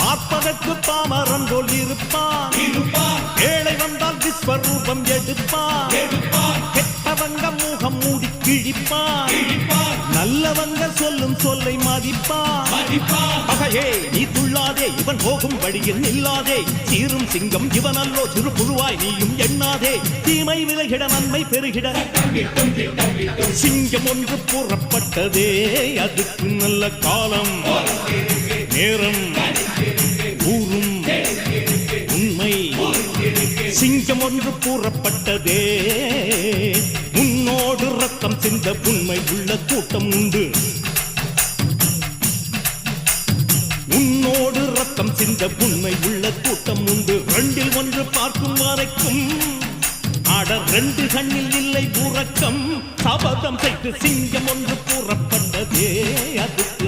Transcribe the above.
பார்ப்பதற்கு பாமரன் போல் இருப்பான், ஏழை வந்தால் விஸ்வரூபம் எடுப்பான், கெட்டவங்க முகம் மூடி கிழிப்பான், நல்லவங்க சொல்லும் சொல்லை மதிப்பான். பகையே நீ துள்ளாதே, இவன் போகும் வழியில் நில்லாதே, சீரும் சிங்கம் இவன் அல்லோ, சிறு புழுவாய் நீயும் எண்ணாதே, தீமை விலகிட நன்மை பெருகிட சிங்கம் ஒன்று கூறப்பட்டதே, அதுக்கு நல்ல காலம் நேரம் ஊரும் உண்மை. சிங்கம் ஒன்று கூறப்பட்டதே, உன்னோடு ரத்தம் சிந்த உண்மை உள்ள கூட்டம் உண்டு, உன்னோடு ரத்தம் சிந்த உண்மை உள்ள கூட்டம் உண்டு. ரெண்டில் ஒன்று பார்க்கும் வரைக்கும் ஆட ரெண்டு கண்ணில் இல்லை உறக்கம், சபதம் செய்து சிங்கம் ஒன்று கூறப்பட்டதே, அதுக்கு